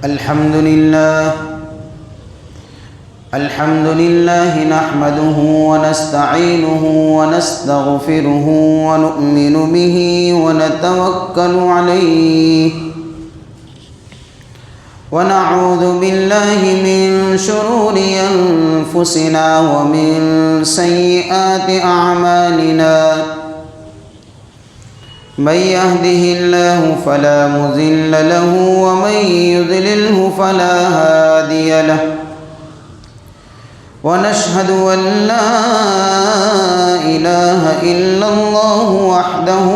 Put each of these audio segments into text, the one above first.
الحمد لله نحمده ونستعينه ونستغفره ونؤمن به ونتوكل عليه ونعوذ بالله من شرور أنفسنا ومن سيئات أعمالنا من يهده الله فلا مضل له ومن يضلله فلا هادي له ونشهد أن لا إله إلا الله وحده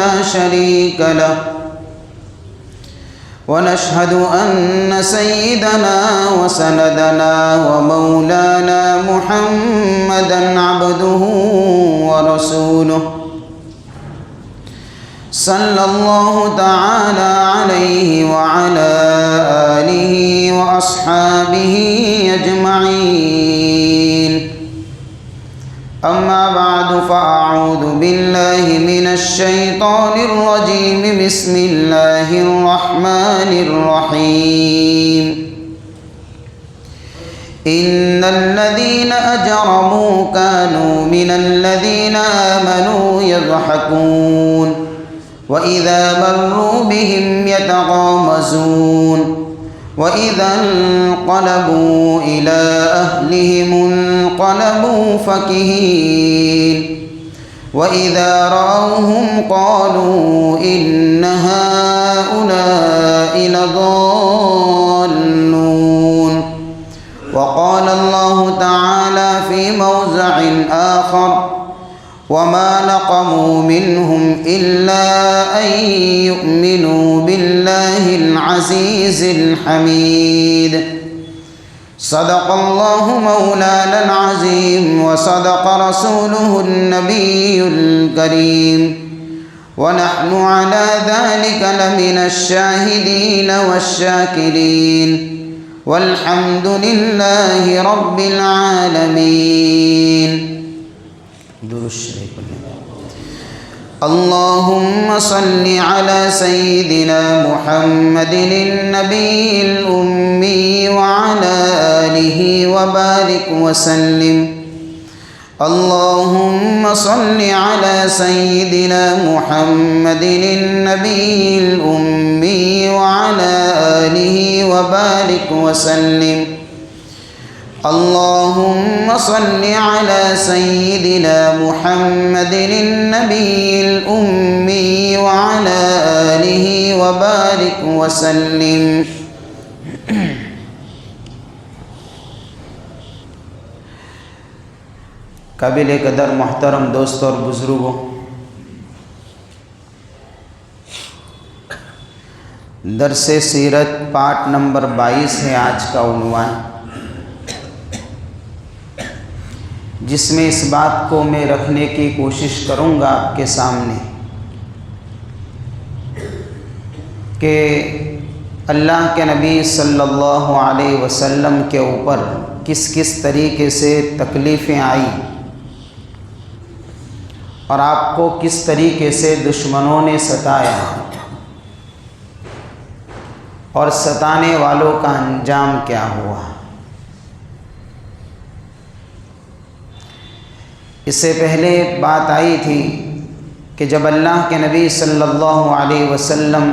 لا شريك له ونشهد أن سيدنا وسندنا ومولانا محمدا عبده ورسوله صلى الله تعالى عليه وعلى آله وأصحابه أجمعين أما بعد فأعوذ بالله من الشيطان الرجيم بسم الله الرحمن الرحيم إن الذين أجرموا كانوا من الذين آمنوا يضحكون وإذا مروا بهم يتغامزون وإذا انقلبوا إلى أهلهم انقلبوا فكهين وإذا رأوهم قالوا إن هؤلاء لضالون وقال الله تعالى في موضع آخر وما نقموا منهم إلا أن يؤمنوا بالله العزيز الحميد صدق الله مولانا العظيم وصدق رسوله النبي الكريم ونحن على ذلك لمن الشاهدين والشاكرين والحمد لله رب العالمين. اللهم صل على سيدنا محمد النبي الأمي وعلى آله وبارك وسلم. اللهم صل على سيدنا محمد النبي الأمي وعلى آله وبارك وسلم. اللهم صل على سيدنا محمد النبي الأمي وعلى آله وبارك وسلم. قابل قدر محترم دوستوں اور بزرگوں، درس سیرت پارٹ نمبر 22 ہے آج کا عنوان، جس میں اس بات کو میں رکھنے کی کوشش کروں گا آپ کے سامنے کہ اللہ کے نبی صلی اللہ علیہ وسلم کے اوپر کس کس طریقے سے تکلیفیں آئی اور آپ کو کس طریقے سے دشمنوں نے ستایا اور ستانے والوں کا انجام کیا ہوا۔ اس سے پہلے بات آئی تھی کہ جب اللہ کے نبی صلی اللہ علیہ وسلم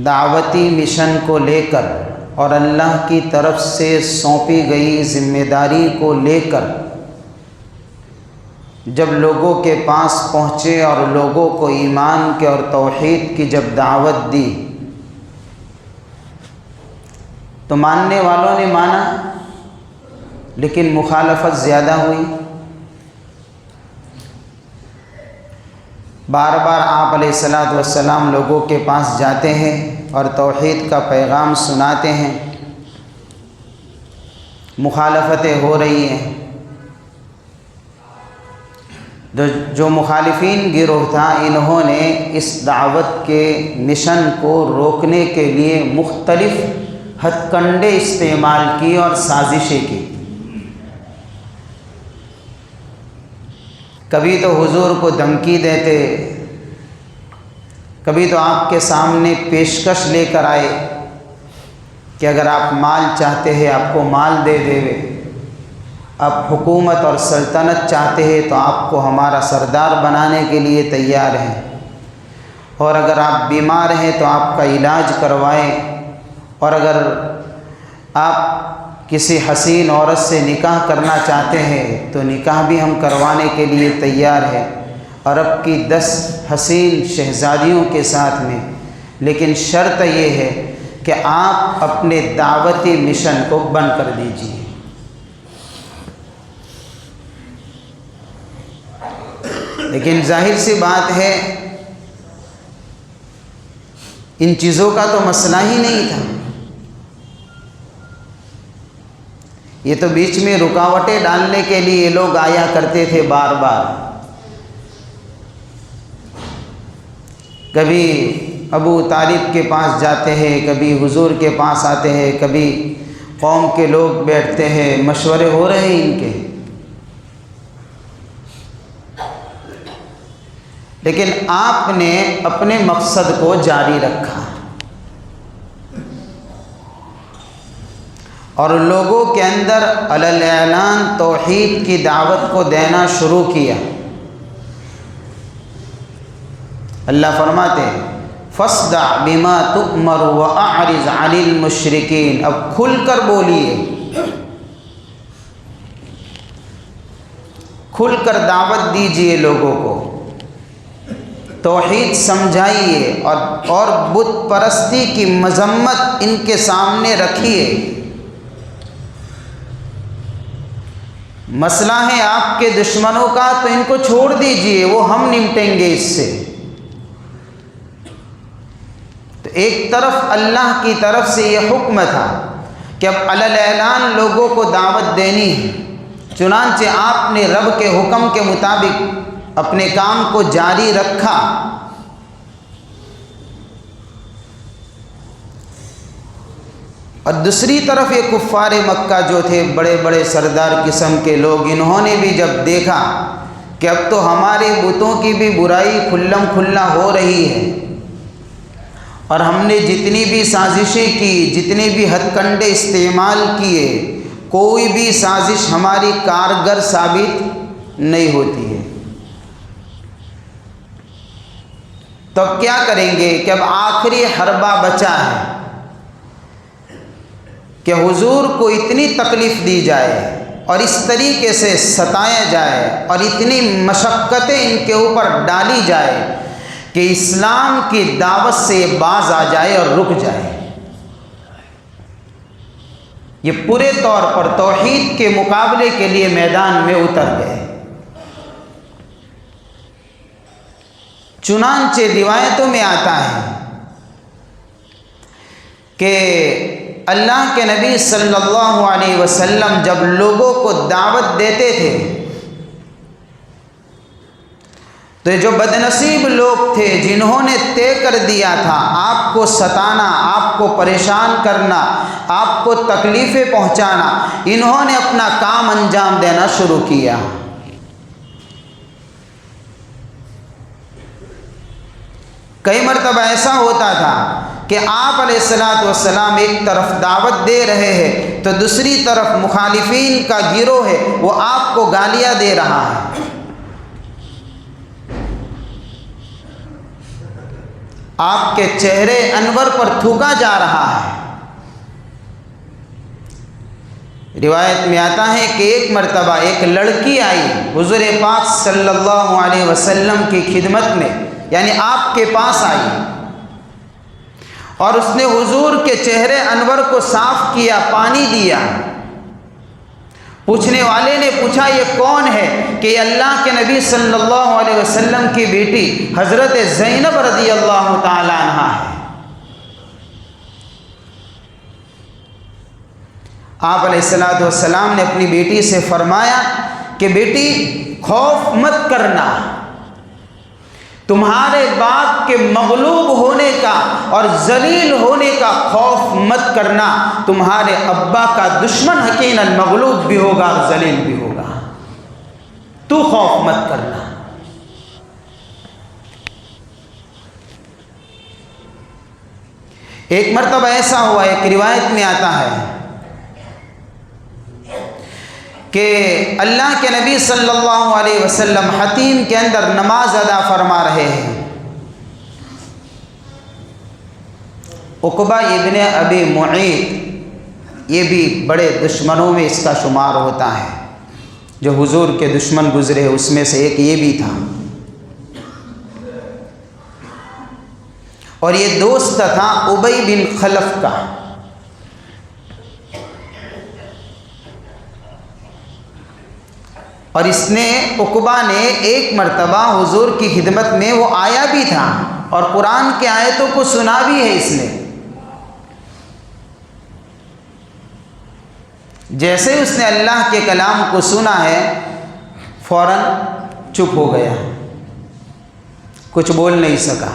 دعوتی مشن کو لے کر اور اللہ کی طرف سے سونپی گئی ذمہ داری کو لے کر جب لوگوں کے پاس پہنچے اور لوگوں کو ایمان کے اور توحید کی جب دعوت دی تو ماننے والوں نے مانا، لیکن مخالفت زیادہ ہوئی۔ بار بار آپ علیہ الصلاۃ والسلام لوگوں کے پاس جاتے ہیں اور توحید کا پیغام سناتے ہیں، مخالفتیں ہو رہی ہیں۔ جو مخالفین گروہ تھا، انہوں نے اس دعوت کے مشن کو روکنے کے لیے مختلف ہتھ کنڈے استعمال کی اور سازشیں کی۔ کبھی تو حضور کو دھمکی دیتے، کبھی تو آپ کے سامنے پیشکش لے کر آئے کہ اگر آپ مال چاہتے ہیں آپ کو مال دے دے، آپ حکومت اور سلطنت چاہتے ہیں تو آپ کو ہمارا سردار بنانے کے لیے تیار ہیں، اور اگر آپ بیمار ہیں تو آپ کا علاج کروائیں، اور اگر آپ کسی حسین عورت سے نکاح کرنا چاہتے ہیں تو نکاح بھی ہم کروانے کے لیے تیار ہیں، عرب کی 10 حسین شہزادیوں کے ساتھ میں، لیکن شرط یہ ہے کہ آپ اپنے دعوتی مشن کو بند کر دیجیے۔ لیکن ظاہر سی بات ہے ان چیزوں کا تو مسئلہ ہی نہیں تھا، یہ تو بیچ میں رکاوٹیں ڈالنے کے لیے لوگ آیا کرتے تھے بار بار، کبھی ابو طالب کے پاس جاتے ہیں، کبھی حضور کے پاس آتے ہیں، کبھی قوم کے لوگ بیٹھتے ہیں، مشورے ہو رہے ہیں ان کے، لیکن آپ نے اپنے مقصد کو جاری رکھا اور لوگوں کے اندر علی الاعلان توحید کی دعوت کو دینا شروع کیا۔ اللہ فرماتے ہیں فاصدع بما تؤمر واعرض عن المشرکین، اب کھل کر بولیے، کھل کر دعوت دیجئے لوگوں کو، توحید سمجھائیے اور بت پرستی کی مذمت ان کے سامنے رکھیے۔ مسئلہ ہے آپ کے دشمنوں کا تو ان کو چھوڑ دیجئے، وہ ہم نمٹیں گے اس سے۔ تو ایک طرف اللہ کی طرف سے یہ حکم تھا کہ اب علی الاعلان لوگوں کو دعوت دینی ہے، چنانچہ آپ نے رب کے حکم کے مطابق اپنے کام کو جاری رکھا۔ اور دوسری طرف یہ کفار مکہ جو تھے، بڑے بڑے سردار قسم کے لوگ، انہوں نے بھی جب دیکھا کہ اب تو ہمارے بتوں کی بھی برائی کھلم کھلا ہو رہی ہے، اور ہم نے جتنی بھی سازشیں کی، جتنے بھی ہتھ کنڈے استعمال کیے، کوئی بھی سازش ہماری کارگر ثابت نہیں ہوتی ہے، تو اب کیا کریں گے کہ اب آخری حربہ بچا ہے کہ حضور کو اتنی تکلیف دی جائے اور اس طریقے سے ستایا جائے اور اتنی مشقتیں ان کے اوپر ڈالی جائے کہ اسلام کی دعوت سے باز آ جائے اور رک جائے۔ یہ پورے طور پر توحید کے مقابلے کے لیے میدان میں اتر گئے۔ چنانچہ روایتوں میں آتا ہے کہ اللہ کے نبی صلی اللہ علیہ وسلم جب لوگوں کو دعوت دیتے تھے تو یہ جو بدنصیب لوگ تھے جنہوں نے طے کر دیا تھا آپ کو ستانا، آپ کو پریشان کرنا، آپ کو تکلیفیں پہنچانا، انہوں نے اپنا کام انجام دینا شروع کیا۔ کئی مرتبہ ایسا ہوتا تھا کہ آپ علیہ السلام ایک طرف دعوت دے رہے ہیں تو دوسری طرف مخالفین کا گروہ ہے وہ آپ کو گالیاں دے رہا ہے، آپ کے چہرے انور پر تھوکا جا رہا ہے۔ روایت میں آتا ہے کہ ایک مرتبہ ایک لڑکی آئی حضور پاک صلی اللہ علیہ وسلم کی خدمت میں، یعنی آپ کے پاس آئی، اور اس نے حضور کے چہرے انور کو صاف کیا، پانی دیا۔ پوچھنے والے نے پوچھا یہ کون ہے؟ کہ یہ اللہ کے نبی صلی اللہ علیہ وسلم کی بیٹی حضرت زینب رضی اللہ تعالی عنہا ہے۔ آپ علیہ السلام نے اپنی بیٹی سے فرمایا کہ بیٹی خوف مت کرنا، تمہارے باپ کے مغلوب ہونے کا اور ذلیل ہونے کا خوف مت کرنا، تمہارے ابا کا دشمن یقیناً مغلوب بھی ہوگا اور ذلیل بھی ہوگا، تو خوف مت کرنا۔ ایک مرتبہ ایسا ہوا، ایک روایت میں آتا ہے کہ اللہ کے نبی صلی اللہ علیہ وسلم حتیم کے اندر نماز ادا فرما رہے ہیں۔ عقبہ ابن ابی معیط، یہ بھی بڑے دشمنوں میں اس کا شمار ہوتا ہے، جو حضور کے دشمن گزرے اس میں سے ایک یہ بھی تھا، اور یہ دوست تھا ابی بن خلف کا۔ اور اس نے، عقبہ نے ایک مرتبہ حضور کی خدمت میں وہ آیا بھی تھا اور قرآن کی آیتوں کو سنا بھی ہے اس نے۔ جیسے اس نے اللہ کے کلام کو سنا ہے، فوراً چپ ہو گیا، کچھ بول نہیں سکا۔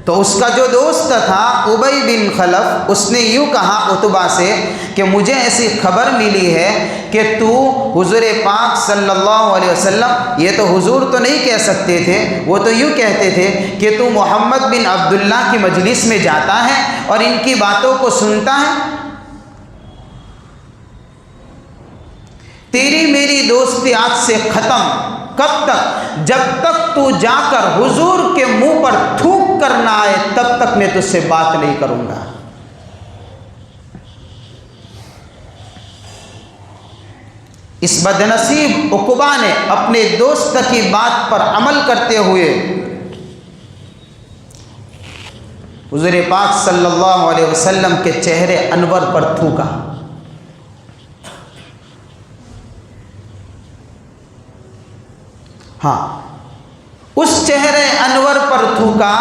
تو اس کا جو دوست تھا ابی بن خلف، اس نے یوں کہا عتبہ سے کہ مجھے ایسی خبر ملی ہے کہ تو حضور پاک صلی اللہ علیہ وسلم، یہ تو حضور تو نہیں کہہ سکتے تھے، وہ تو یوں کہتے تھے کہ تو محمد بن عبداللہ کی مجلس میں جاتا ہے اور ان کی باتوں کو سنتا ہے۔ تیری میری دوستی آج سے ختم۔ کب تک؟ جب تک تو جا کر حضور کے منہ پر تھوک کرنا آئے تب تک میں تجھ سے بات نہیں کروں گا۔ اس بدنصیب عقبہ نے اپنے دوست کی بات پر عمل کرتے ہوئے حضور پاک صلی اللہ علیہ وسلم کے چہرے انور پر تھوکا۔ ہاں، اس چہرے انور پر تھوکا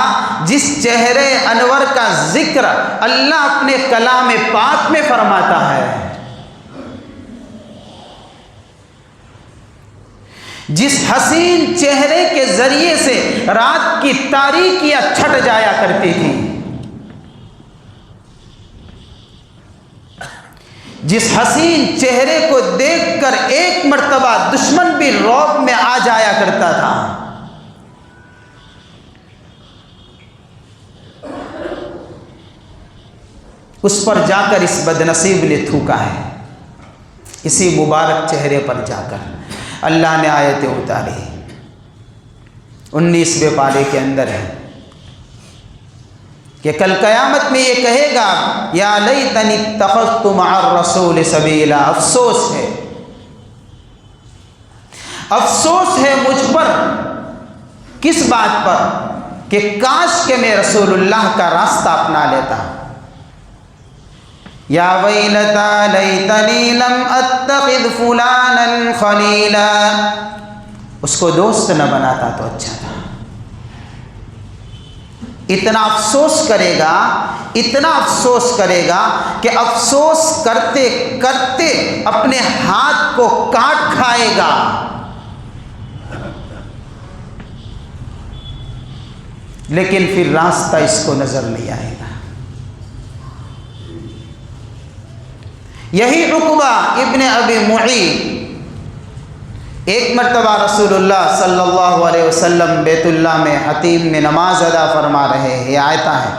جس چہرے انور کا ذکر اللہ اپنے کلام پاک میں فرماتا ہے، جس حسین چہرے کے ذریعے سے رات کی تاریکیاں چھٹ جایا کرتی تھی، جس حسین چہرے کو دیکھ کر ایک مرتبہ دشمن بھی رعب میں آ جایا کرتا تھا، اس پر جا کر اس بدنصیب نے تھوکا ہے۔ اسی مبارک چہرے پر جا کر اللہ نے آیتیں اتاری، 19ویں پارے کے اندر ہے کہ کل قیامت میں یہ کہے گا یا لیتنی اتخذت مع الرسول سبیلا، افسوس ہے، افسوس ہے مجھ پر، کس بات پر؟ کہ کاش کہ میں رسول اللہ کا راستہ اپنا لیتا۔ یا ویلتا لیتنی لم اتخذ فلانا خلیلا، اس کو دوست نہ بناتا تو اچھا تھا۔ اتنا افسوس کرے گا، اتنا افسوس کرے گا کہ افسوس کرتے کرتے اپنے ہاتھ کو کاٹ کھائے گا۔ لیکن پھر راستہ اس کو نظر نہیں آئے گا۔ یہی عقبہ ابن ابی معیط ایک مرتبہ رسول اللہ صلی اللہ علیہ وسلم بیت اللہ میں حتیم میں نماز ادا فرما رہے ہیں، یہ آیتہ ہے،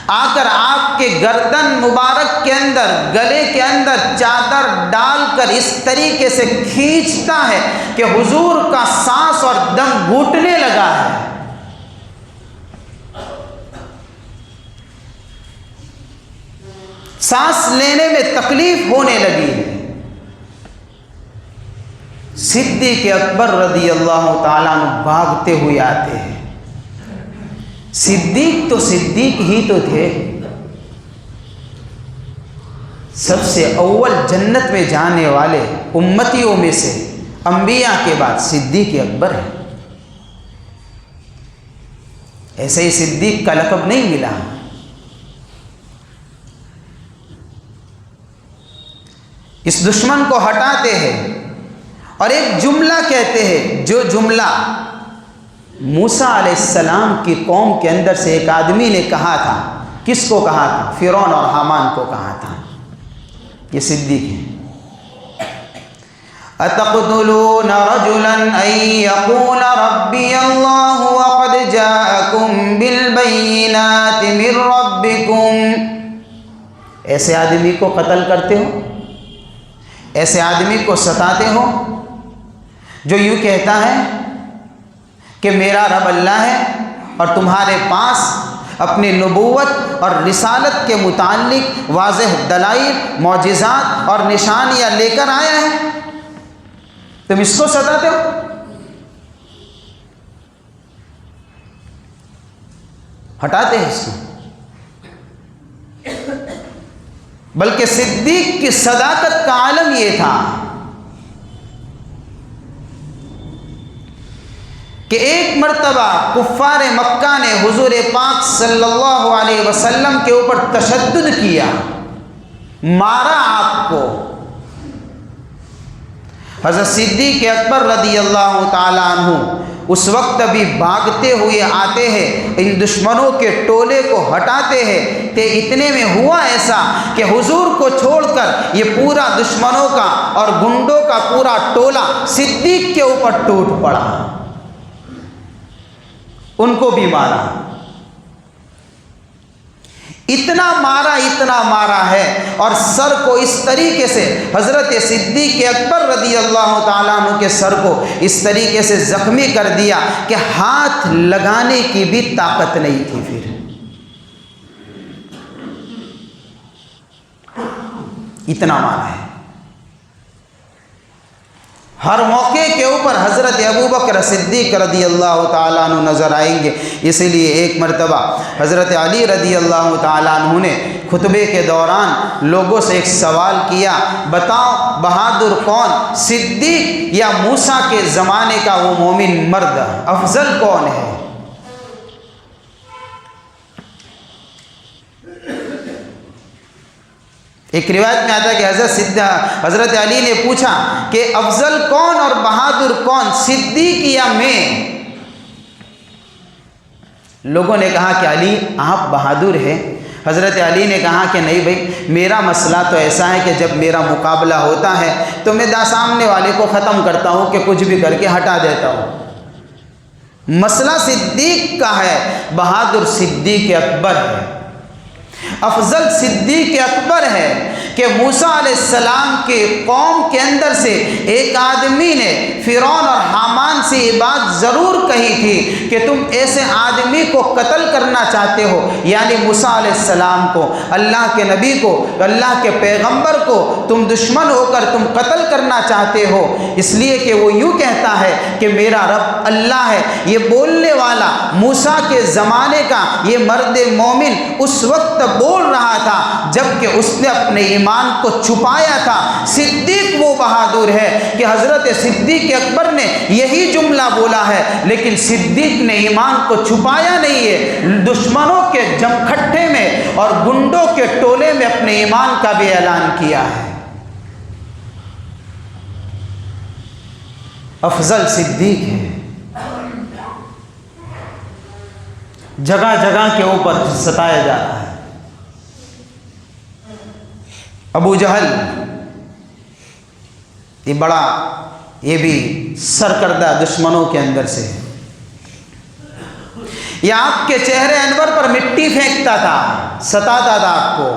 آ کر آپ کے گردن مبارک کے اندر، گلے کے اندر چادر ڈال کر اس طریقے سے کھینچتا ہے کہ حضور کا سانس اور دم گھٹنے لگا ہے۔ سانس لینے میں تکلیف ہونے لگی ہے۔ صدیق اکبر رضی اللہ تعالیٰ عنہ بھاگتے ہوئے آتے ہیں۔ صدیق تو صدیق ہی تو تھے، سب سے اول جنت میں جانے والے امتیوں میں سے انبیاء کے بعد صدیق اکبر ہے۔ ایسے ہی صدیق کا لقب نہیں ملا۔ اس دشمن کو ہٹاتے ہیں اور ایک جملہ کہتے ہیں، جو جملہ موسیٰ علیہ السلام کی قوم کے اندر سے ایک آدمی نے کہا تھا۔ کس کو کہا تھا؟ فرعون اور حامان کو کہا تھا۔ یہ صدیق ہے۔ أتقتلون رجلا أن يقول ربي الله وقد جاءكم بالبينات من ربكم. ایسے آدمی کو قتل کرتے ہو، ایسے آدمی کو ستاتے ہو جو یوں کہتا ہے کہ میرا رب اللہ ہے اور تمہارے پاس اپنی نبوت اور رسالت کے متعلق واضح دلائل، معجزات اور نشانیاں لے کر آیا ہے، تم اس کو ستاتے ہو. ہٹاتے ہیں اس کو. بلکہ صدیق کی صداقت کا عالم یہ تھا کہ ایک مرتبہ کفار مکہ نے حضور پاک صلی اللہ علیہ وسلم کے اوپر تشدد کیا، مارا آپ کو. حضرت صدیق اکبر رضی اللہ تعالیٰ عنہ اس وقت ابھی بھاگتے ہوئے آتے ہیں، ان دشمنوں کے ٹولے کو ہٹاتے ہیں. کہ اتنے میں ہوا ایسا کہ حضور کو چھوڑ کر یہ پورا دشمنوں کا اور گنڈوں کا پورا ٹولہ صدیق کے اوپر ٹوٹ پڑا، ان کو بھی مارا. اتنا مارا ہے اور سر کو اس طریقے سے حضرت صدیق اکبر رضی اللہ تعالیٰ عنہ کے سر کو اس طریقے سے زخمی کر دیا کہ ہاتھ لگانے کی بھی طاقت نہیں تھی. پھر اتنا مارا ہے. ہر موقع کے اوپر حضرت ابوبکر صدیق رضی اللہ تعالیٰ عنہ نظر آئیں گے. اسی لیے ایک مرتبہ حضرت علی رضی اللہ تعالیٰ عنہ نے خطبے کے دوران لوگوں سے ایک سوال کیا، بتاؤ بہادر کون، صدیق یا موسیٰ کے زمانے کا وہ مومن مرد، افضل کون ہے؟ ایک روایت میں آتا ہے کہ حضرت علی نے پوچھا کہ افضل کون اور بہادر کون، صدیق یا میں؟ لوگوں نے کہا کہ علی آپ بہادر ہیں. حضرت علی نے کہا کہ نہیں بھائی، میرا مسئلہ تو ایسا ہے کہ جب میرا مقابلہ ہوتا ہے تو میں سامنے والے کو ختم کرتا ہوں کہ کچھ بھی کر کے ہٹا دیتا ہوں. مسئلہ صدیق کا ہے، بہادر صدیق اکبر ہے، افضل صدیق اکبر ہے کہ موسیٰ علیہ السلام کے قوم کے اندر سے ایک آدمی نے فرعون اور حامان سے یہ بات ضرور کہی تھی کہ تم ایسے آدمی کو قتل کرنا چاہتے ہو، یعنی موسیٰ علیہ السلام کو، اللہ کے نبی کو، اللہ کے پیغمبر کو تم دشمن ہو کر تم قتل کرنا چاہتے ہو، اس لیے کہ وہ یوں کہتا ہے کہ میرا رب اللہ ہے. یہ بولنے والا موسیٰ کے زمانے کا یہ مرد مومن اس وقت بول رہا تھا جبکہ اس نے اپنے ایمان کو چھپایا تھا. صدیق وہ بہادر ہے کہ حضرت صدیق اکبر نے یہی جملہ بولا ہے، لیکن صدیق نے ایمان کو چھپایا نہیں ہے، دشمنوں کے جمکھٹے میں اور گنڈوں کے ٹولے میں اپنے ایمان کا بھی اعلان کیا ہے. افضل صدیق ہے. جگہ جگہ کے اوپر ستایا جا رہا ہے. ابو جہل یہ بھی سرکردہ دشمنوں کے اندر سے ہے. یہ آپ کے چہرے انور پر مٹی پھینکتا تھا، ستاتا تھا آپ کو،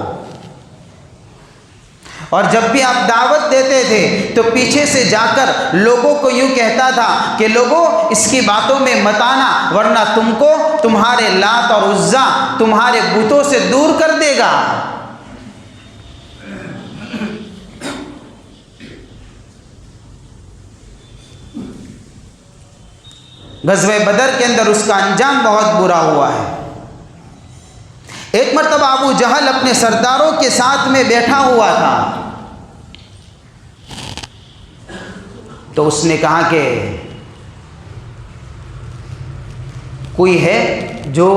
اور جب بھی آپ دعوت دیتے تھے تو پیچھے سے جا کر لوگوں کو یوں کہتا تھا کہ لوگوں اس کی باتوں میں مت آنا ورنہ تم کو تمہارے لات اور عزا تمہارے بتوں سے دور کر دے گا. غزوہ بدر کے اندر اس کا انجام بہت برا ہوا ہے. ایک مرتبہ ابو جہل اپنے سرداروں کے ساتھ میں بیٹھا ہوا تھا تو اس نے کہا کہ کوئی ہے جو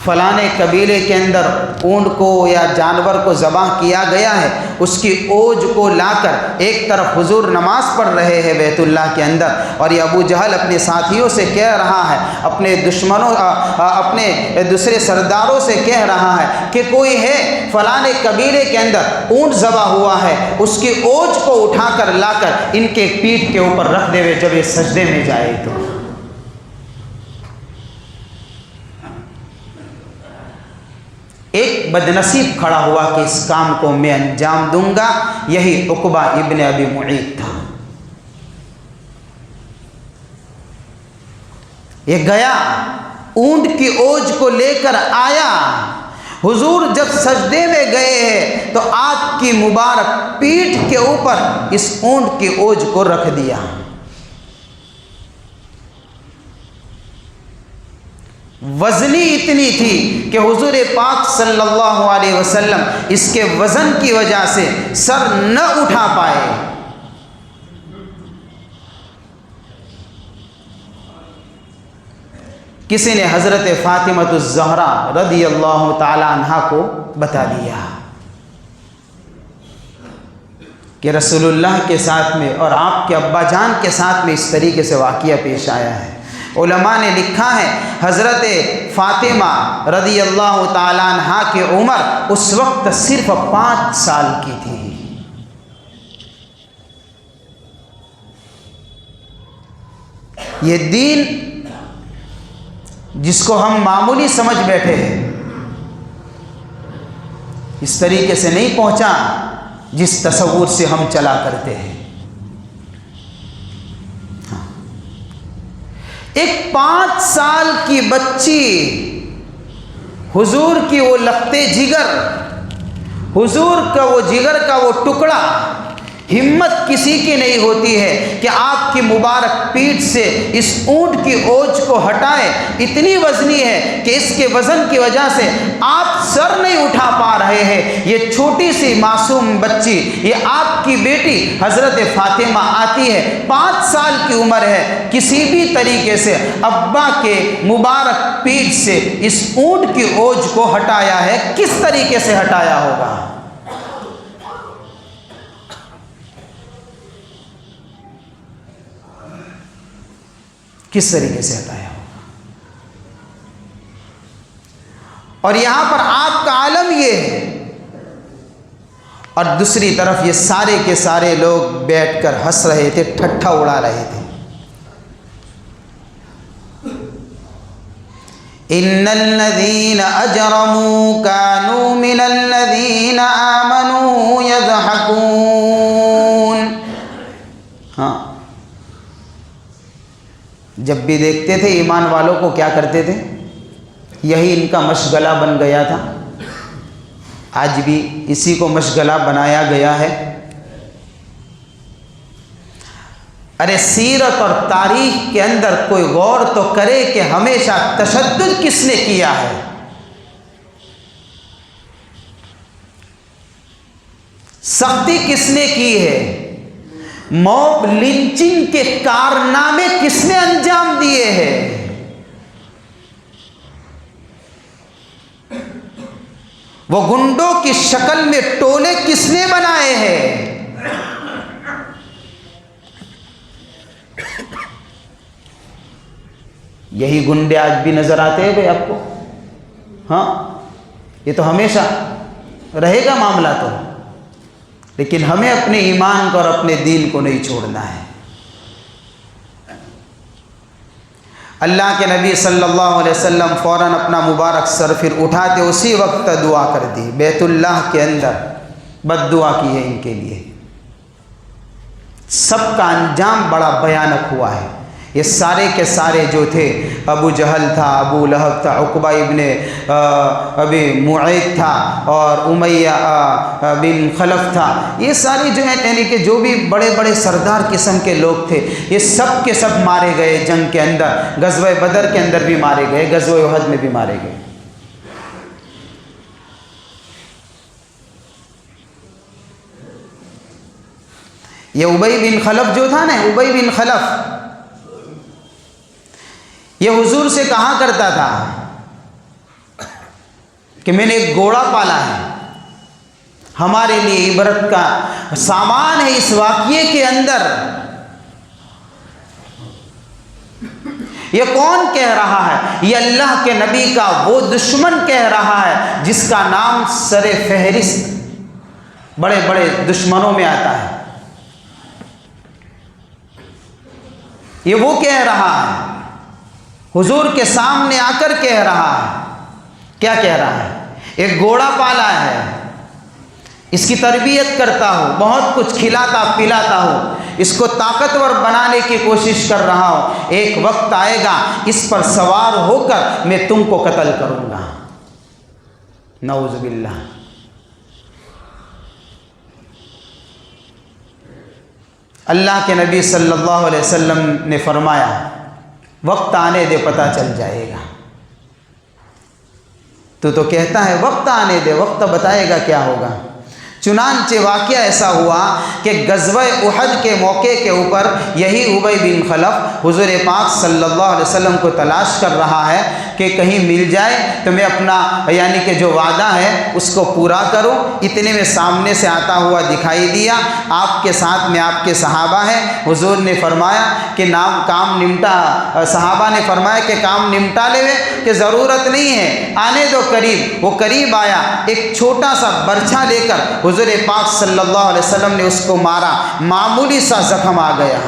فلاں قبیلے کے اندر اونٹ کو یا جانور کو ذبح کیا گیا ہے، اس کی اوج کو لا کر ایک طرف حضور نماز پڑھ رہے ہیں بیت اللہ کے اندر، اور یہ ابو جہل اپنے ساتھیوں سے کہہ رہا ہے، اپنے دشمنوں اپنے دوسرے سرداروں سے کہہ رہا ہے کہ کوئی ہے فلاں قبیلے کے اندر اونٹ ذبح ہوا ہے، اس کی اوج کو اٹھا کر لا کر ان کے پیٹھ کے اوپر رکھ دے جب یہ سجدے میں جائے تو۔ ایک بدنصیب کھڑا ہوا کہ اس کام کو میں انجام دوں گا، یہی عقبہ ابن ابی معیط تھا۔ یہ گیا اونٹ کی اوج کو لے کر آیا، حضور جب سجدے میں گئے ہیں تو آپ کی مبارک پیٹھ کے اوپر اس اونٹ کی اوج کو رکھ دیا۔ وزنی اتنی تھی کہ حضور پاک صلی اللہ علیہ وسلم اس کے وزن کی وجہ سے سر نہ اٹھا پائے۔ کسی نے حضرت فاطمہ الزہرا رضی اللہ تعالی عنہا کو بتا دیا کہ رسول اللہ کے ساتھ میں اور آپ کے ابا جان کے ساتھ میں اس طریقے سے واقعہ پیش آیا ہے۔ علماء نے لکھا ہے حضرت فاطمہ رضی اللہ تعالی عنہا کی عمر اس وقت صرف 5 سال کی تھی۔ یہ دین جس کو ہم معمولی سمجھ بیٹھے ہیں اس طریقے سے نہیں پہنچا جس تصور سے ہم چلا کرتے ہیں۔ ایک 5 سال کی بچی حضور کی وہ لختے جگر، حضور کا وہ جگر کا وہ ٹکڑا، ہمت کسی کی نہیں ہوتی ہے کہ آپ کی مبارک پیٹھ سے اس اونٹ کی اوج کو ہٹائے۔ اتنی وزنی ہے کہ اس کے وزن کی وجہ سے آپ سر نہیں اٹھا پا رہے ہیں۔ یہ چھوٹی سی معصوم بچی، یہ آپ کی بیٹی حضرت فاطمہ آتی ہے، 5 سال کی عمر ہے، کسی بھی طریقے سے ابا کے مبارک پیٹھ سے اس اونٹ کی اوج کو ہٹایا ہے۔ کس طریقے سے ہٹایا ہوگا؟ کس طریقے سے ہٹایا ہوگا؟ اور یہاں پر آپ کا عالم یہ ہے، اور دوسری طرف یہ سارے کے سارے لوگ بیٹھ کر ہنس رہے تھے، ٹھٹھا اڑا رہے تھے۔ ان الذين اجرموا كانوا من الذين آمنوا يضحكون۔ ہاں، جب بھی دیکھتے تھے ایمان والوں کو کیا کرتے تھے؟ یہی ان کا مشغلہ بن گیا تھا، آج بھی اسی کو مشغلہ بنایا گیا ہے۔ ارے سیرت اور تاریخ کے اندر کوئی غور تو کرے کہ ہمیشہ تشدد کس نے کیا ہے؟ سختی کس نے کی ہے؟ موب لنچنگ کے کارنامے کس نے انجام دیے ہیں؟ وہ گنڈوں کی شکل میں ٹولے کس نے بنائے ہیں؟ یہی گنڈے آج بھی نظر آتے ہیں بھائی آپ کو؟ ہاں، یہ تو ہمیشہ رہے گا معاملہ تو، لیکن ہمیں اپنے ایمان کو اور اپنے دین کو نہیں چھوڑنا ہے۔ اللہ کے نبی صلی اللہ علیہ وسلم فوراً اپنا مبارک سر پھر اٹھاتے اسی وقت دعا کر دی، بیت اللہ کے اندر بد دعا کی ہے ان کے لیے۔ سب کا انجام بڑا بھیانک ہوا ہے۔ یہ سارے کے سارے جو تھے، ابو جہل تھا، ابو لہب تھا، عقبہ ابن ابی معیط تھا، اور امیہ بن خلف تھا، یہ ساری جو ہیں یعنی کہ جو بھی بڑے بڑے سردار قسم کے لوگ تھے، یہ سب کے سب مارے گئے جنگ کے اندر۔ غزوہ بدر کے اندر بھی مارے گئے، غزوہ احد میں بھی مارے گئے۔ یہ ابی بن خلف جو تھا نا، ابی بن خلف، یہ حضور سے کہا کرتا تھا کہ میں نے ایک گھوڑا پالا ہے. ہمارے لیے عبرت کا سامان ہے اس واقعے کے اندر. یہ کون کہہ رہا ہے؟ یہ اللہ کے نبی کا وہ دشمن کہہ رہا ہے جس کا نام سر فہرست بڑے بڑے دشمنوں میں آتا ہے. یہ وہ کہہ رہا ہے، حضور کے سامنے آ کر کہہ رہا ہے. کیا کہہ رہا ہے؟ ایک گھوڑا پالا ہے، اس کی تربیت کرتا ہوں، بہت کچھ کھلاتا پلاتا ہوں، اس کو طاقتور بنانے کی کوشش کر رہا ہوں. ایک وقت آئے گا اس پر سوار ہو کر میں تم کو قتل کروں گا. نعوذ باللہ. اللہ کے نبی صلی اللہ علیہ وسلم نے فرمایا وقت آنے دے پتہ چل جائے گا. تو کہتا ہے وقت آنے دے، وقت بتائے گا کیا ہوگا. چنانچہ واقعہ ایسا ہوا کہ غزوہ احد کے موقع کے اوپر یہی ابی بن خلف حضور پاک صلی اللہ علیہ وسلم کو تلاش کر رہا ہے کہ کہیں مل جائے تو میں اپنا یعنی کہ جو وعدہ ہے اس کو پورا کروں. اتنے میں سامنے سے آتا ہوا دکھائی دیا. آپ کے ساتھ میں آپ کے صحابہ ہیں. حضور نے فرمایا کہ کام نمٹا، صحابہ نے فرمایا کہ کام نمٹا لے کہ ضرورت نہیں ہے، آنے دو قریب. وہ قریب آیا، ایک چھوٹا سا برچھا لے کر حضور پاک صلی اللہ علیہ وسلم نے اس کو مارا. معمولی سا زخم آ گیا،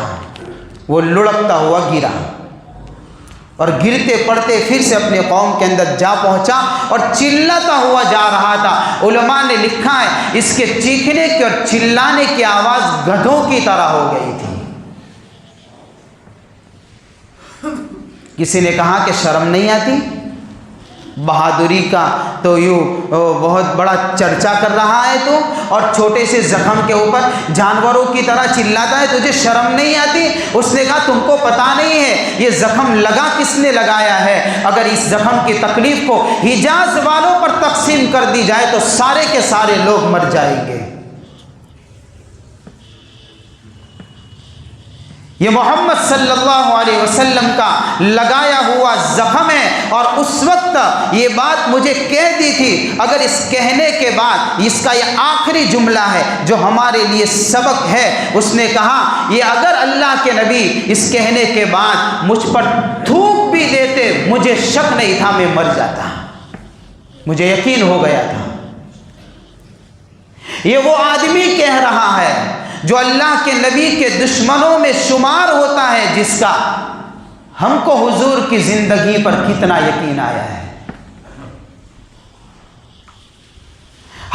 وہ لڑکتا ہوا گرا اور گرتے پڑتے پھر سے اپنے قوم کے اندر جا پہنچا اور چلاتا ہوا جا رہا تھا. علماء نے لکھا ہے اس کے چیخنے کی اور چلانے کی آواز گدھوں کی طرح ہو گئی تھی. کسی نے کہا کہ شرم نہیں آتی؟ بہادری کا تو یوں بہت بڑا چرچا کر رہا ہے تو، اور چھوٹے سے زخم کے اوپر جانوروں کی طرح چلاتا ہے، تجھے شرم نہیں آتی؟ اس نے کہا تم کو پتہ نہیں ہے یہ زخم لگا کس نے لگایا ہے. اگر اس زخم کی تکلیف کو حجاز والوں پر تقسیم کر دی جائے تو سارے کے سارے لوگ مر جائیں گے. یہ محمد صلی اللہ علیہ وسلم کا لگایا ہوا زخم ہے. اور اس وقت یہ بات مجھے کہہ دی تھی. اگر اس کہنے کے بعد اس کا یہ آخری جملہ ہے جو ہمارے لیے سبق ہے. اس نے کہا یہ اگر اللہ کے نبی اس کہنے کے بعد مجھ پر تھوک بھی دیتے مجھے شک نہیں تھا، میں مر جاتا. مجھے یقین ہو گیا تھا. یہ وہ آدمی کہہ رہا ہے جو اللہ کے نبی کے دشمنوں میں شمار ہوتا ہے، جس کا ہم کو حضور کی زندگی پر کتنا یقین آیا ہے.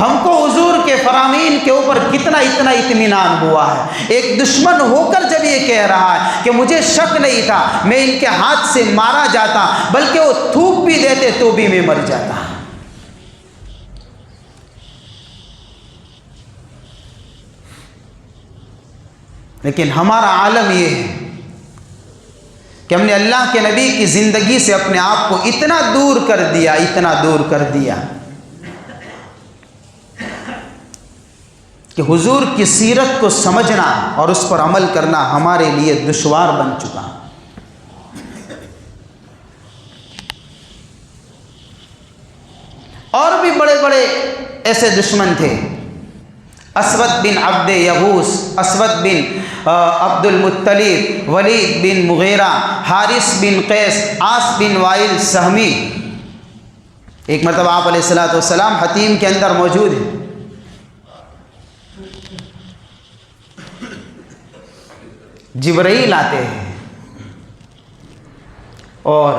ہم کو حضور کے فرامین کے اوپر اتنا اطمینان ہوا ہے. ایک دشمن ہو کر جب یہ کہہ رہا ہے کہ مجھے شک نہیں تھا میں ان کے ہاتھ سے مارا جاتا، بلکہ وہ تھوک بھی دیتے تو بھی میں مر جاتا. لیکن ہمارا عالم یہ ہے کہ ہم نے اللہ کے نبی کی زندگی سے اپنے آپ کو اتنا دور کر دیا کہ حضور کی سیرت کو سمجھنا اور اس پر عمل کرنا ہمارے لیے دشوار بن چکا. اور بھی بڑے بڑے ایسے دشمن تھے. اسود بن عبد یغوث، اسود بن عبد المطلب، ولید بن مغیرہ، حارث بن قیس، عاص بن وائل سہمی. ایک مرتبہ آپ علیہ الصلوۃ والسلام حتیم کے اندر موجود ہیں. جبرائیل آتے ہیں اور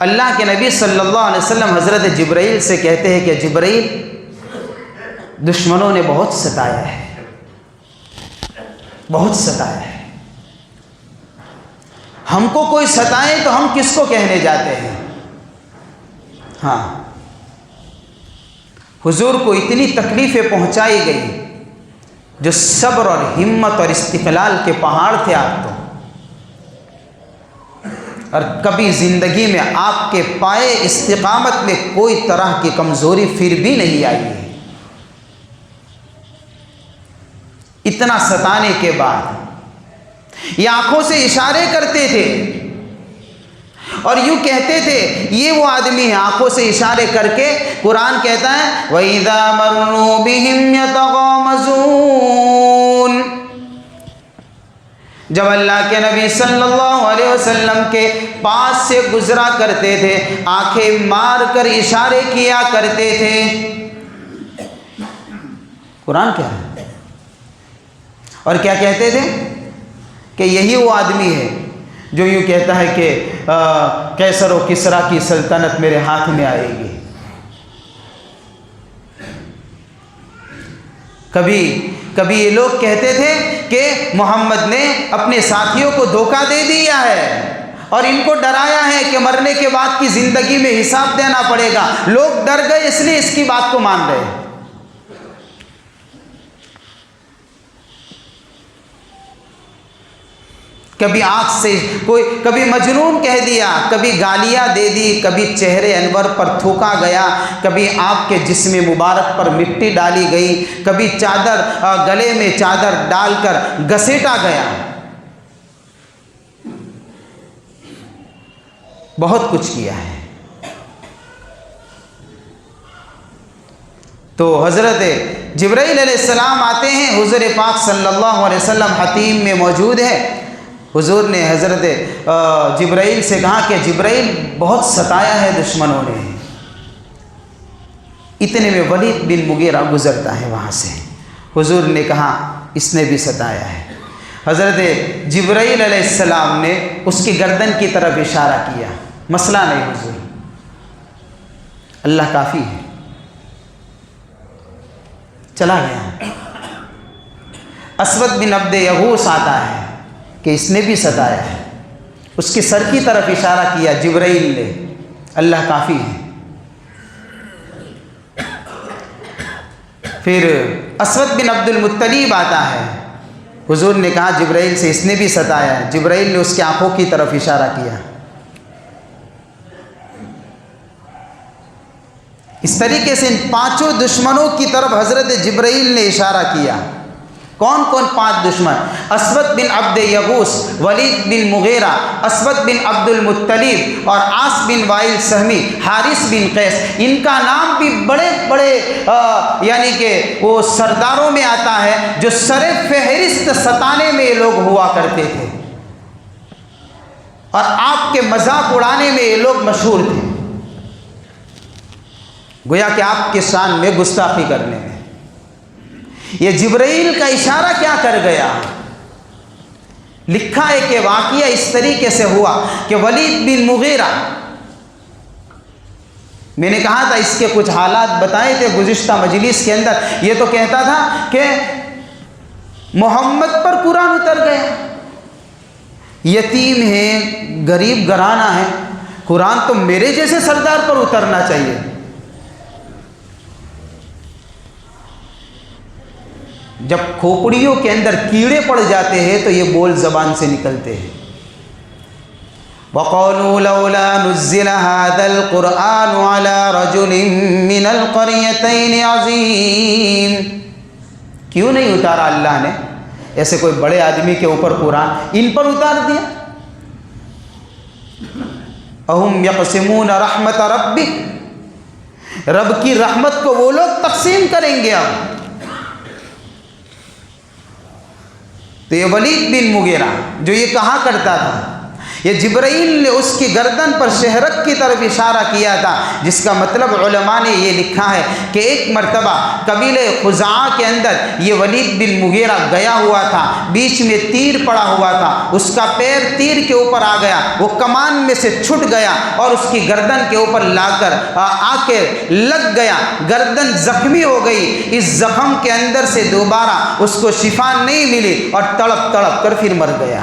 اللہ کے نبی صلی اللہ علیہ وسلم حضرت جبرائیل سے کہتے ہیں کہ جبرائیل دشمنوں نے بہت ستایا ہے، ہم کو کوئی ستائے تو ہم کس کو کہنے جاتے ہیں. ہاں، حضور کو اتنی تکلیفیں پہنچائی گئی جو صبر اور ہمت اور استقلال کے پہاڑ تھے آپ تو، اور کبھی زندگی میں آپ کے پائے استقامت میں کوئی طرح کی کمزوری پھر بھی نہیں آئی ہے. اتنا ستانے کے بعد یہ آنکھوں سے اشارے کرتے تھے اور یوں کہتے تھے یہ وہ آدمی ہے، آنکھوں سے اشارے کر کے قرآن کہتا ہے وَإِذَا مَرُّوا بِهِمْ يَتَغَامَزُونَ، جب اللہ کے نبی صلی اللہ علیہ وسلم کے پاس سے گزرا کرتے تھے آنکھیں مار کر اشارے کیا کرتے تھے۔ قرآن کیا ہے؟ اور کیا کہتے تھے کہ یہی وہ آدمی ہے جو یوں کہتا ہے کہ قیصر و کسریٰ کی سلطنت میرے ہاتھ میں آئے گی۔ کبھی یہ لوگ کہتے تھے کہ محمد نے اپنے ساتھیوں کو دھوکہ دے دیا ہے اور ان کو ڈرایا ہے کہ مرنے کے بعد کی زندگی میں حساب دینا پڑے گا، لوگ ڈر گئے اس لیے اس کی بات کو مان رہے ہیں۔ کبھی آنکھ سے کبھی مجنون کہہ دیا، کبھی گالیاں دے دی، کبھی چہرے انور پر تھوکا گیا، کبھی آپ کے جسم مبارک پر مٹی ڈالی گئی، کبھی چادر گلے میں چادر ڈال کر گھسیٹا گیا، بہت کچھ کیا ہے۔ تو حضرت جبرائیل علیہ السلام آتے ہیں، حضور پاک صلی اللہ علیہ وسلم حتیم میں موجود ہے۔ حضور نے حضرت جبرائیل سے کہا کہ جبرائیل بہت ستایا ہے دشمنوں نے۔ اتنے میں ولید بن مغیرہ گزرتا ہے وہاں سے، حضور نے کہا اس نے بھی ستایا ہے۔ حضرت جبرائیل علیہ السلام نے اس کی گردن کی طرف اشارہ کیا، مسئلہ نہیں حضور، اللہ کافی ہے، چلا گیا۔ اسود بن عبد یغوث آتا ہے کہ اس نے بھی ستایا ہے، اس کے سر کی طرف اشارہ کیا جبرائیل نے، اللہ کافی ہے۔ پھر اسود بن عبد المطلب آتا ہے، حضور نے کہا جبرائیل سے اس نے بھی ستایا ہے، جبرائیل نے اس کی آنکھوں کی طرف اشارہ کیا۔ اس طریقے سے ان پانچوں دشمنوں کی طرف حضرت جبرائیل نے اشارہ کیا۔ کون کون پانچ دشمن؟ اسود بن عبد یغوث، ولید بن مغیرہ، اسود بن عبد المطلب اور عاص بن وائل سہمی، حارث بن قیس۔ ان کا نام بھی بڑے بڑے یعنی کہ وہ سرداروں میں آتا ہے جو سر فہرست ستانے میں یہ لوگ ہوا کرتے تھے اور آپ کے مذاق اڑانے میں یہ لوگ مشہور تھے، گویا کہ آپ کے شان میں گستاخی کرنے میں۔ یہ جبرائیل کا اشارہ کیا کر گیا؟ لکھا ہے کہ واقعہ اس طریقے سے ہوا کہ ولید بن مغیرہ، میں نے کہا تھا اس کے کچھ حالات بتائے تھے گزشتہ مجلس کے اندر، یہ تو کہتا تھا کہ محمد پر قرآن اتر گیا، یتیم ہے، غریب گھرانہ ہے، قرآن تو میرے جیسے سردار پر اترنا چاہیے۔ جب کھوپڑیوں کے اندر کیڑے پڑ جاتے ہیں تو یہ بول زبان سے نکلتے ہیں۔ وَقَالُوا لَوْلَا نُزِّلَ هَذَا الْقُرْآنُ عَلَى رَجُلٍ مِّنَ الْقَرْيَتَيْنِ عَظِيمٍ، کیوں نہیں اتارا اللہ نے ایسے کوئی بڑے آدمی کے اوپر قرآن، ان پر اتار دیا۔ اَهُمْ يَقْسِمُونَ رَحْمَةَ رَبِّكَ، رب کی رحمت کو وہ لوگ تقسیم کریں گے۔ اب تو یہ ولید بن مغیرہ جو یہ کہا کرتا تھا، یہ جبرائیل نے اس کی گردن پر شہرک کی طرف اشارہ کیا تھا، جس کا مطلب علماء نے یہ لکھا ہے کہ ایک مرتبہ قبیلہ خزاعہ کے اندر یہ ولید بن مغیرہ گیا ہوا تھا، بیچ میں تیر پڑا ہوا تھا، اس کا پیر تیر کے اوپر آ گیا، وہ کمان میں سے چھٹ گیا اور اس کی گردن کے اوپر لا کر آ کے لگ گیا، گردن زخمی ہو گئی، اس زخم کے اندر سے دوبارہ اس کو شفا نہیں ملی اور تڑپ تڑپ کر پھر مر گیا۔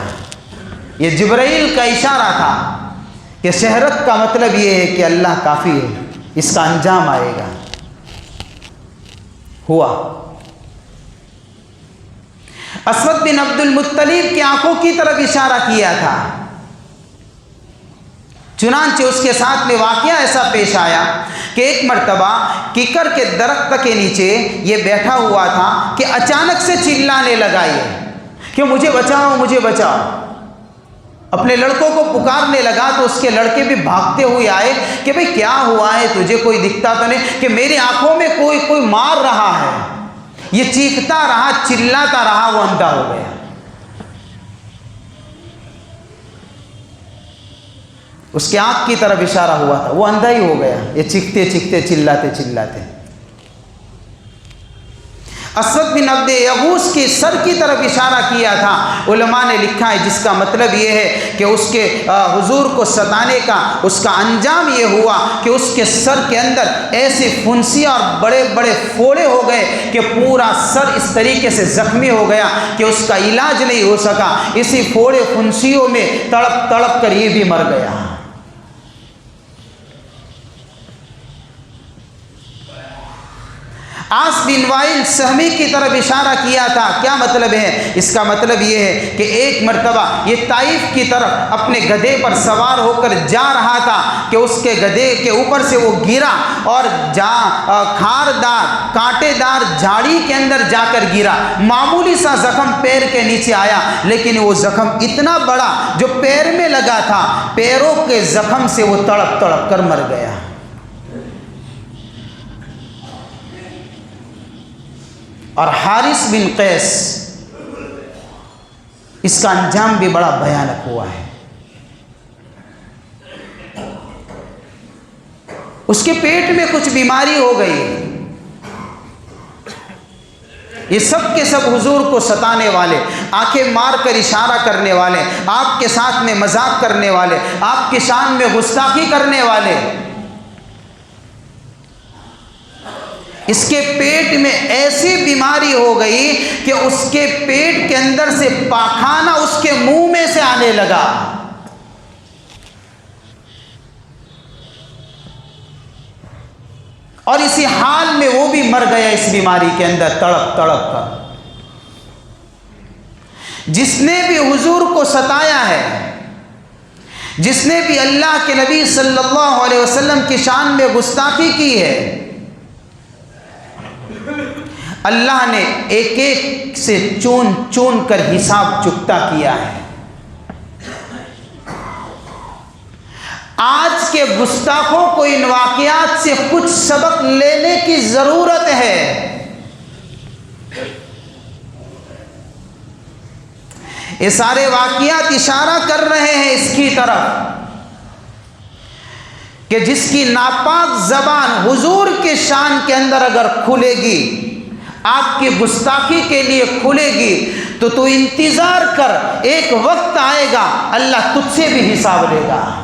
یہ جبرائیل کا اشارہ تھا کہ شہرت کا مطلب یہ ہے کہ اللہ کافی ہے، اس کا انجام آئے گا۔ ہوا۔ اسود بن عبد المطلب کی آنکھوں کی طرف اشارہ کیا تھا، چنانچہ اس کے ساتھ میں واقعہ ایسا پیش آیا کہ ایک مرتبہ کیکر کے درخت کے نیچے یہ بیٹھا ہوا تھا کہ اچانک سے چلانے لگا یہ کہ مجھے بچاؤ مجھے بچاؤ۔ اپنے لڑکوں کو پکارنے لگا تو اس کے لڑکے بھی بھاگتے ہوئے آئے کہ بھئی کیا ہوا ہے تجھے، کوئی دکھتا تو نہیں؟ کہ میری آنکھوں میں کوئی مار رہا ہے۔ یہ چیختا رہا، چلاتا رہا، وہ اندھا ہو گیا۔ اس کے آنکھ کی طرف اشارہ ہوا تھا، وہ اندھا ہی ہو گیا، یہ چیختے چیختے چلاتے چلاتے۔ اسود بن عبد یغوث کی سر کی طرف اشارہ کیا تھا۔ علماء نے لکھا ہے جس کا مطلب یہ ہے کہ اس کے حضور کو ستانے کا اس کا انجام یہ ہوا کہ اس کے سر کے اندر ایسی پھنسیاں اور بڑے بڑے پھوڑے ہو گئے کہ پورا سر اس طریقے سے زخمی ہو گیا کہ اس کا علاج نہیں ہو سکا۔ اسی پھوڑے پھنسیوں میں تڑپ تڑپ کر یہ بھی مر گیا۔ عاص بن وائل سہمی کی طرف اشارہ کیا تھا۔ کیا مطلب ہے اس کا؟ مطلب یہ ہے کہ ایک مرتبہ یہ طائف کی طرف اپنے گدھے پر سوار ہو کر جا رہا تھا کہ اس کے گدھے کے اوپر سے وہ گرا اور کھاردار کانٹے دار جھاڑی کے اندر جا کر گرا۔ معمولی سا زخم پیر کے نیچے آیا، لیکن وہ زخم اتنا بڑا جو پیر میں لگا تھا، پیروں کے زخم سے وہ تڑپ تڑپ کر مر گیا۔ اور حارث بن قیس، اس کا انجام بھی بڑا بھیانک ہوا ہے۔ اس کے پیٹ میں کچھ بیماری ہو گئی۔ یہ سب کے سب حضور کو ستانے والے، آنکھیں مار کر اشارہ کرنے والے، آپ کے ساتھ میں مذاق کرنے والے، آپ کی شان میں گستاخی کرنے والے، اس کے پیٹ میں ایسی بیماری ہو گئی کہ اس کے پیٹ کے اندر سے پاخانہ اس کے منہ میں سے آنے لگا۔ اور اسی حال میں وہ بھی مر گیا اس بیماری کے اندر تڑپ تڑپ کر۔ جس نے بھی حضور کو ستایا ہے، جس نے بھی اللہ کے نبی صلی اللہ علیہ وسلم کی شان میں گستاخی کی ہے، اللہ نے ایک ایک سے چون چون کر حساب چکتا کیا ہے۔ آج کے گستاخوں کو ان واقعات سے کچھ سبق لینے کی ضرورت ہے۔ یہ سارے واقعات اشارہ کر رہے ہیں اس کی طرف کہ جس کی ناپاک زبان حضور کے شان کے اندر اگر کھلے گی، آپ کی گستاخی کے لیے کھلے گی، تو انتظار کر، ایک وقت آئے گا اللہ تجھ سے بھی حساب لے گا۔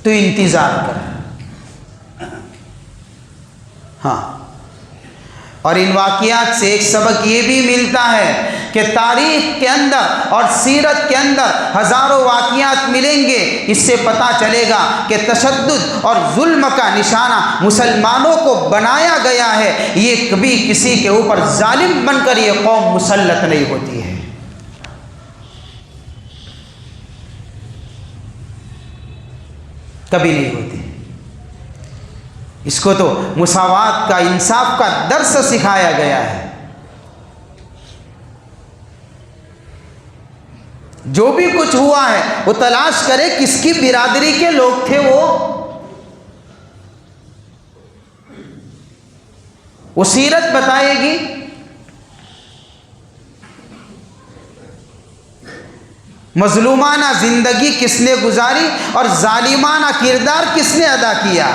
تو انتظار کر۔ ہاں، اور ان واقعات سے ایک سبق یہ بھی ملتا ہے کہ تاریخ کے اندر اور سیرت کے اندر ہزاروں واقعات ملیں گے، اس سے پتہ چلے گا کہ تشدد اور ظلم کا نشانہ مسلمانوں کو بنایا گیا ہے۔ یہ کبھی کسی کے اوپر ظالم بن کر یہ قوم مسلط نہیں ہوتی ہے۔ کبھی نہیں ہوتی۔ اس کو تو مساوات کا، انصاف کا درس سکھایا گیا ہے۔ جو بھی کچھ ہوا ہے وہ تلاش کرے کس کی برادری کے لوگ تھے، وہ سیرت بتائے گی۔ مظلومانہ زندگی کس نے گزاری اور ظالمانہ کردار کس نے ادا کیا۔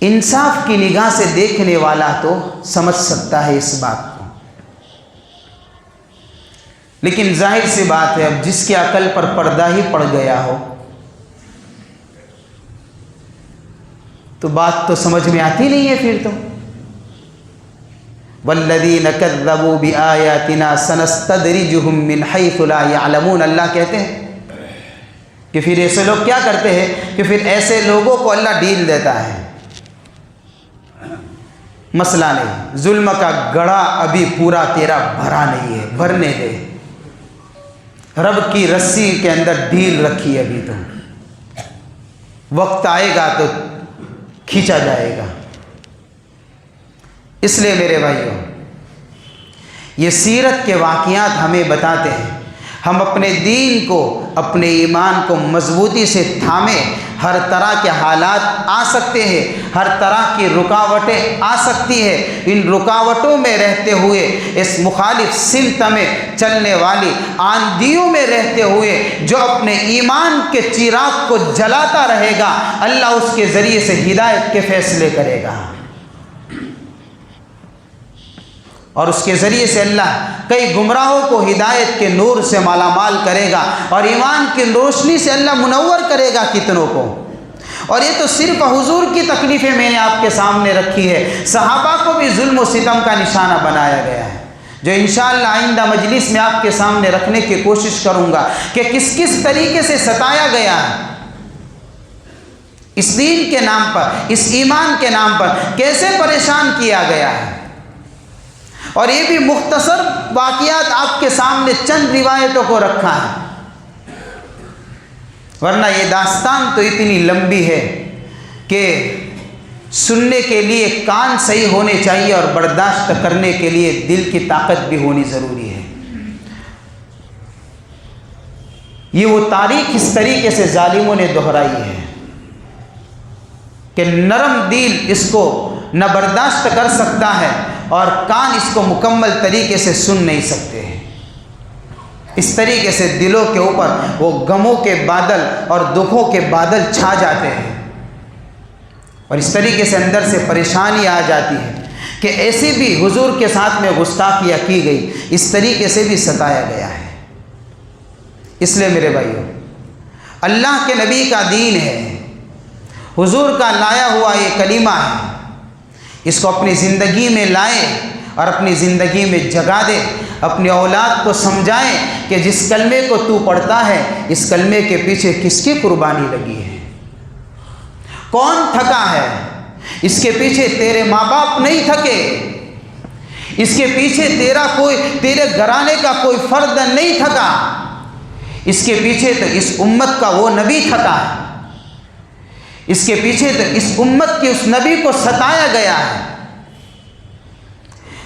انصاف کی نگاہ سے دیکھنے والا تو سمجھ سکتا ہے اس بات کو، لیکن ظاہر سی بات ہے اب جس کی عقل پر پردہ ہی پڑ گیا ہو تو بات تو سمجھ میں آتی نہیں ہے پھر تو۔ والذین کذبوا بآیاتنا سنستدرجهم من حیث لا یعلمون، اللہ کہتے ہیں کہ پھر ایسے لوگ کیا کرتے ہیں کہ پھر ایسے لوگوں کو اللہ ڈیل دیتا ہے۔ مسئلہ نہیں، ظلم کا گڑھا ابھی پورا تیرا بھرا نہیں ہے، بھرنے دے، رب کی رسی کے اندر ڈھیل رکھی ہے ابھی، تو وقت آئے گا تو کھینچا جائے گا۔ اس لیے میرے بھائیوں، یہ سیرت کے واقعات ہمیں بتاتے ہیں ہم اپنے دین کو، اپنے ایمان کو مضبوطی سے تھامیں۔ ہر طرح کے حالات آ سکتے ہیں، ہر طرح کی رکاوٹیں آ سکتی ہیں، ان رکاوٹوں میں رہتے ہوئے، اس مخالف سمت میں چلنے والی آندھیوں میں رہتے ہوئے جو اپنے ایمان کے چراغ کو جلاتا رہے گا، اللہ اس کے ذریعے سے ہدایت کے فیصلے کرے گا، اور اس کے ذریعے سے اللہ کئی گمراہوں کو ہدایت کے نور سے مالا مال کرے گا، اور ایمان کی روشنی سے اللہ منور کرے گا کتنوں کو۔ اور یہ تو صرف حضور کی تکلیفیں میں نے آپ کے سامنے رکھی ہے، صحابہ کو بھی ظلم و ستم کا نشانہ بنایا گیا ہے، جو انشاءاللہ آئندہ مجلس میں آپ کے سامنے رکھنے کی کوشش کروں گا کہ کس کس طریقے سے ستایا گیا ہے، اس دین کے نام پر، اس ایمان کے نام پر کیسے پریشان کیا گیا ہے۔ اور یہ بھی مختصر واقعات آپ کے سامنے چند روایتوں کو رکھا ہے، ورنہ یہ داستان تو اتنی لمبی ہے کہ سننے کے لیے کان صحیح ہونے چاہیے اور برداشت کرنے کے لیے دل کی طاقت بھی ہونی ضروری ہے۔ یہ وہ تاریخ اس طریقے سے ظالموں نے دہرائی ہے کہ نرم دل اس کو نہ برداشت کر سکتا ہے اور کان اس کو مکمل طریقے سے سن نہیں سکتے ہیں۔ اس طریقے سے دلوں کے اوپر وہ غموں کے بادل اور دکھوں کے بادل چھا جاتے ہیں، اور اس طریقے سے اندر سے پریشانی آ جاتی ہے کہ ایسی بھی حضور کے ساتھ میں گستاخیاں کی گئی، اس طریقے سے بھی ستایا گیا ہے۔ اس لیے میرے بھائیوں، اللہ کے نبی کا دین ہے، حضور کا لایا ہوا یہ کلمہ ہے، اس کو اپنی زندگی میں لائیں اور اپنی زندگی میں جگا دیں، اپنی اولاد کو سمجھائیں کہ جس کلمے کو تو پڑھتا ہے، اس کلمے کے پیچھے کس کی قربانی لگی ہے، کون تھکا ہے۔ اس کے پیچھے تیرے ماں باپ نہیں تھکے، اس کے پیچھے تیرے گھرانے کا کوئی فرد نہیں تھکا، اس کے پیچھے تو اس امت کا وہ نبی تھکا ہے، اس کے پیچھے تو اس امت کے اس نبی کو ستایا گیا ہے،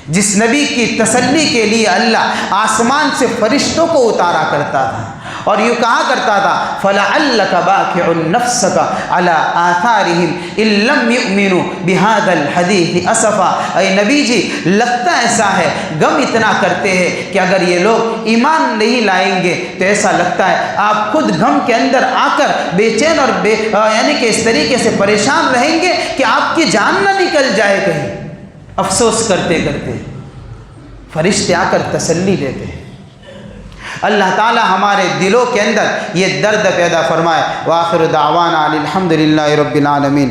جس نبی کی تسلی کے لیے اللہ آسمان سے فرشتوں کو اتارا کرتا تھا اور یوں کہا کرتا تھا فَلَعَلَّكَ بَاخِعٌ نَفْسَكَ عَلَىٰ آثَارِهِمْ إِن لَّمْ يُؤْمِنُوا بِهَٰذَا الْحَدِيثِ أَسَفًا۔ اے نبی جی، لگتا ایسا ہے، غم اتنا کرتے ہیں کہ اگر یہ لوگ ایمان نہیں لائیں گے تو ایسا لگتا ہے آپ خود غم کے اندر آ کر بے چین اور یعنی کہ اس طریقے سے پریشان رہیں گے کہ آپ کی جان نہ نکل جائے کہیں۔ افسوس کرتے کرتے فرشتے آ کر تسلی دیتے ہیں۔ اللہ تعالی ہمارے دلوں کے اندر یہ درد پیدا فرمائے۔ وآخر دعوانا الحمد للہ رب العالمین۔